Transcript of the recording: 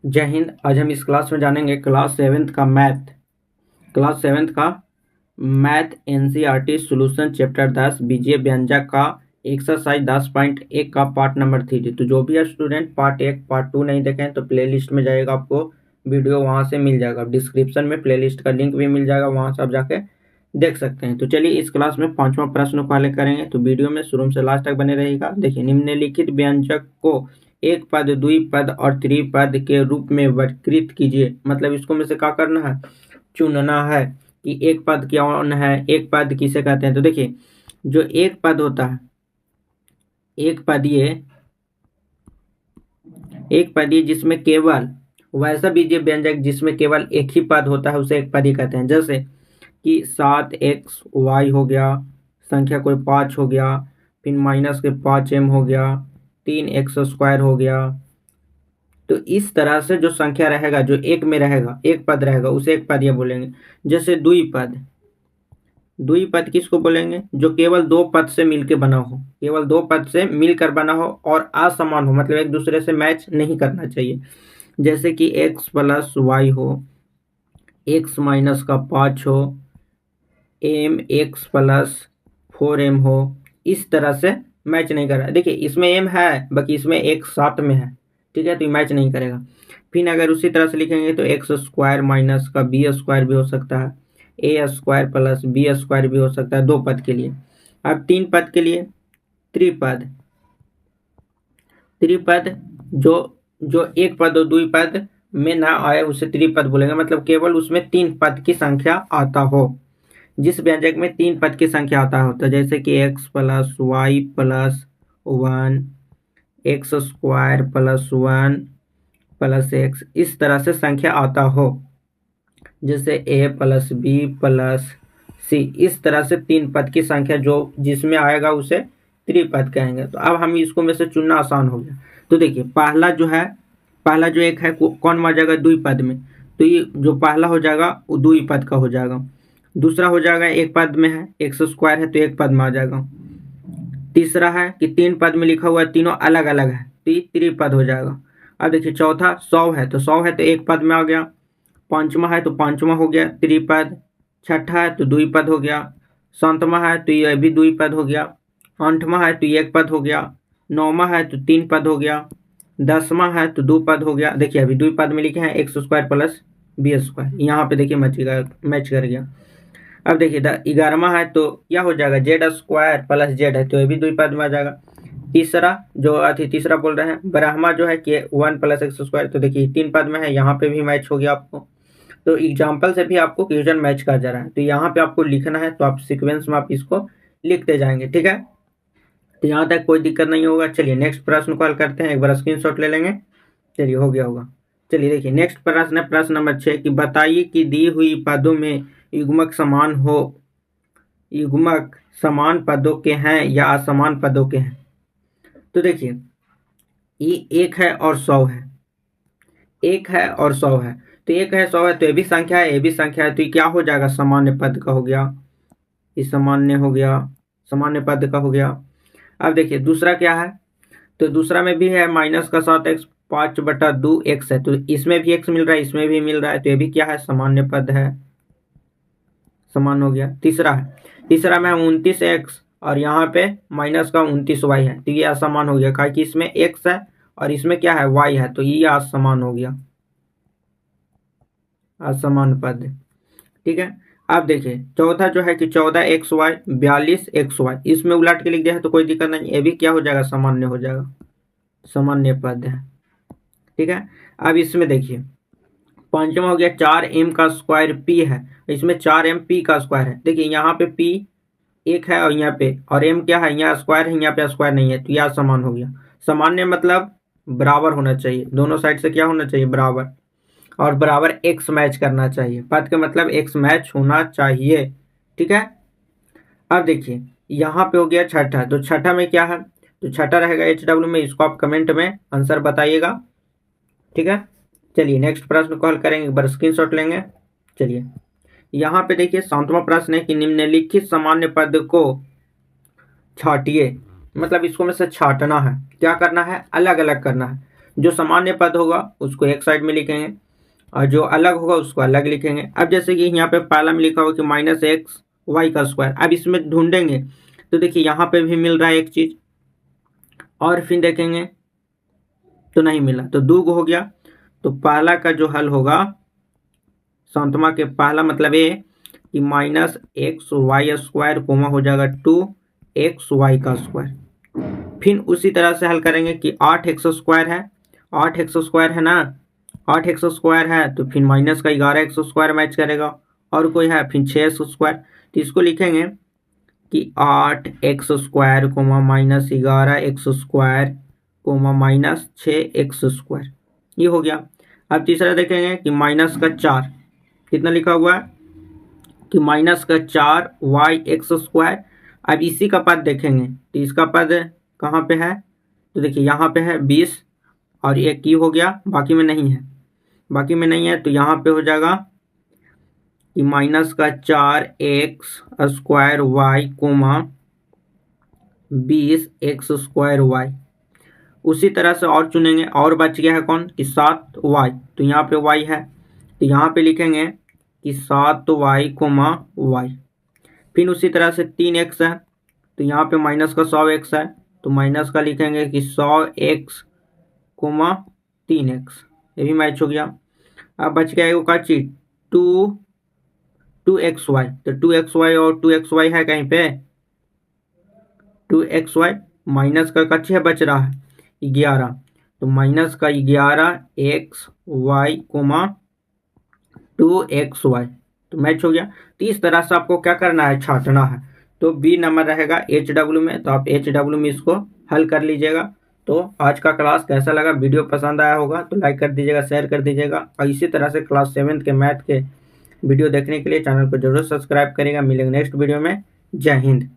जय हिंद। आज हम इस क्लास में जानेंगे क्लास सेवेंथ का मैथ एनसीईआरटी सॉल्यूशन चैप्टर 10 बीजीय व्यंजक का एक्सरसाइज 10.1 का पार्ट नंबर 3। तो जो भी स्टूडेंट पार्ट 1 पार्ट 2 नहीं देखें तो प्लेलिस्ट में जाएगा, आपको वीडियो वहां से मिल जाएगा। डिस्क्रिप्शन में प्लेलिस्ट का लिंक भी मिल जाएगा, वहां से आप जाके देख सकते हैं। तो चलिए इस क्लास में 5वां प्रश्न को हल करेंगे। तो वीडियो में शुरू से लास्ट तक बने रहेगा। देखिए, निम्नलिखित व्यंजक को एक पद, द्विपद और त्रिपद के रूप में वर्गीकृत कीजिए। मतलब इसको में से क्या करना है, चुनना है कि एक पद क्या है, एक पद किसे कहते हैं। तो देखिए, जो एक पद होता है, एक पदीय जिसमें केवल वैसा बीजीय व्यंजक जिसमें केवल एक ही पद होता है उसे एक पदी कहते हैं। जैसे कि 7xy हो गया, संख्या कोई 5 हो गया, फिर माइनस के 5m हो गया, 3x² हो गया। तो इस तरह से जो संख्या रहेगा, जो एक में रहेगा, एक पद रहेगा, उसे एक पद ये बोलेंगे। जैसे द्विपद किसको बोलेंगे, जो केवल दो पद से मिलकर बना हो, केवल दो पद से मिलकर बना हो और असमान हो, मतलब एक दूसरे से मैच नहीं करना चाहिए। जैसे कि x प्लस वाई हो, x माइनस का 5 हो, एम एक्स प्लस 4m हो, इस तरह से मैच नहीं कर रहा है। देखिए, इसमें m है, बाकी इसमें एक साथ में है, ठीक है, तो ये मैच नहीं करेगा। फिर अगर उसी तरह से लिखेंगे तो x² माइनस का b² भी हो सकता है, a² प्लस b² भी हो सकता है, दो पद के लिए। अब तीन पद के लिए त्रिपद त्रिपद जो जो एक पद और द्विपद में ना आए उसे त्रिपद बोलेंगे। मतलब केवल उसमें तीन पद की संख्या आता हो, जिस व्यंजक में तीन पद की संख्या आता हो। तो जैसे कि x plus y plus 1, x² plus 1 plus x, इस तरह से संख्या आता हो। जैसे a plus b plus c, इस तरह से तीन पद की संख्या जो जिसमें आएगा उसे त्रिपद कहेंगे। तो अब हम इसको में से चुनना आसान हो गया। तो देखिए, पहला जो एक है कौन आ जाएगा, द्विपद में। तो ये जो पहला हो जाएगा वो द्विपद का हो जाएगा। दूसरा हो जाएगा एक पद में है, x² है तो एक पद में आ जाएगा। तीसरा है कि तीन पद में लिखा हुआ है, तीनों अलग अलग है तो ये त्रिपद हो जाएगा। अब देखिए, चौथा 100 है तो 100 है तो एक पद में आ गया। पांचवा है तो पांचवा हो गया त्रिपद। छठा है तो द्विपद हो गया। सातवां है तो यह भी द्विपद हो गया। आठवां है तो ये एक पद हो गया। नौवां है तो तीन पद हो गया। 10वां है तो दो पद हो गया। देखिए, अभी द्विपद में लिखे हैं x² प्लस b², यहाँ पे देखिए मैच कर गया। अब देखिए 11वां है तो क्या हो जाएगा, z² प्लस z है तो ये भी द्विपद में आ जाएगा। तीसरा बोल रहे हैं ब्रह्मा जो है कि 1 प्लस x², तो देखिए तीन पद में है, यहाँ पे भी मैच हो गया आपको। तो एग्जाम्पल से भी आपको क्वेश्चन मैच कर जा रहा है, तो यहाँ पे आपको लिखना है तो आप सीक्वेंस में आप इसको लिखते जाएंगे, ठीक है। तो यहाँ तक कोई दिक्कत नहीं होगा। चलिए नेक्स्ट प्रश्न को हल करते हैं, एक बार स्क्रीनशॉट ले लेंगे। चलिए हो गया होगा। चलिए देखिए, नेक्स्ट प्रश्न है प्रश्न नंबर 6 कि बताइए कि दी हुई पदों में युग्मक समान पदों के हैं या असमान पदों के हैं। तो देखिए, ये एक है और 100 है, एक है और 100 है। तो एक है 100 है तो ये भी संख्या है, ये भी संख्या है, तो ये क्या हो जाएगा, सामान्य पद का हो गया। ये सामान्य हो गया, सामान्य पद का हो गया। अब देखिए दूसरा क्या है, तो दूसरा में भी है माइनस का 7x 5/2x है, तो इसमें भी x मिल रहा है, इसमें भी मिल रहा है, तो ये भी क्या है, सामान्य पद है, समान हो गया। तीसरा में 29x और यहाँ पे माइनस का 29y है, तो ये असमान हो गया, क्योंकि इसमें x है और इसमें क्या है, y है, तो ये असमान हो गया, असमान पद, ठीक है। अब देखिए चौथा जो है कि 14xy 42xy, इसमें उलट के लिख दिया है तो कोई दिक्कत नहीं, ये भी क्या हो जाएगा, सामान्य हो जाएगा, सामान्य पद है, ठीक है। अब इसमें देखिए पांचवा हो गया 4m का स्क्वायर p है, इसमें 4m p का स्क्वायर है। देखिए यहाँ पे p एक है और यहाँ पे, और m क्या है, यहाँ स्क्वायर है, यहाँ पे स्क्वायर नहीं है, तो यह समान हो गया। सामान्य मतलब बराबर होना चाहिए, दोनों साइड से क्या होना चाहिए, बराबर, और बराबर x मैच करना चाहिए, पद का मतलब x मैच होना चाहिए, ठीक है। अब देखिए यहाँ पे हो गया छठा, तो छठा में क्या है, तो छठा रहेगा HW में, इसको आप कमेंट में आंसर बताइएगा, ठीक है। चलिए नेक्स्ट प्रश्न को हल करेंगे, एक बार स्क्रीनशॉट लेंगे। चलिए यहाँ पे देखिए 7वां प्रश्न है कि निम्नलिखित सामान्य पद को छाटिए। मतलब इसको में से छाटना है, क्या करना है, अलग अलग करना है। जो सामान्य पद होगा उसको एक साइड में लिखेंगे और जो अलग होगा उसको अलग लिखेंगे। अब जैसे कि यहाँ पे पहला में लिखा होगा कि माइनस एक्स वाई का स्क्वायर, अब इसमें ढूंढेंगे तो देखिए यहाँ पे भी मिल रहा है एक चीज और फिर देखेंगे तो नहीं मिला, तो दो हो गया। तो पहला का जो हल होगा शांतमा के पहला मतलब ये कि minus x y square comma हो जाएगा 2x वाई का स्क्वायर। फिर उसी तरह से हल करेंगे कि 8x स्क्वायर है, 8x स्क्वायर है ना, 8x स्क्वायर है तो फिर माइनस का 11x स्क्वायर मैच करेगा और कोई है फिर 6x स्क्वायर, तो इसको लिखेंगे कि 8x square comma minus 11x square comma minus 6x square, ये हो गया। अब तीसरा देखेंगे कि माइनस का 4, कितना लिखा हुआ है कि माइनस का 4y(x) स्क्वायर। अब इसी का पद देखेंगे तो इसका पद कहाँ पे है, तो देखिए यहाँ पे है 20 और एक की हो गया, बाकी में नहीं है, बाकी में नहीं है तो यहाँ पे हो जाएगा कि माइनस का 4x square y comma 20x square y. उसी तरह से और चुनेंगे और बच गया है कौन कि 7y, तो यहाँ पे y है तो यहाँ पे लिखेंगे कि 7y कोमा वाई। फिर उसी तरह से 3x है तो यहाँ पे माइनस का 100x है तो माइनस का लिखेंगे कि 100x कोमा 3x, ये भी मैच हो गया। अब बच गया एक का चीज 2xy, तो 2xy और 2xy है कहीं पे, 2xy माइनस का कच्चे बच रहा है 11, तो माइनस का 11xy कोमा 2xy, तो मैच हो गया। तो इस तरह से आपको क्या करना है, छांटना है। तो बी नंबर रहेगा HW में, तो आप HW में इसको हल कर लीजिएगा। तो आज का क्लास कैसा लगा, वीडियो पसंद आया होगा तो लाइक कर दीजिएगा, शेयर कर दीजिएगा और इसी तरह से क्लास 7 के मैथ के वीडियो देखने के लिए चैनल को जरूर सब्सक्राइब करिएगा। मिलेंगे नेक्स्ट वीडियो में। जय हिंद।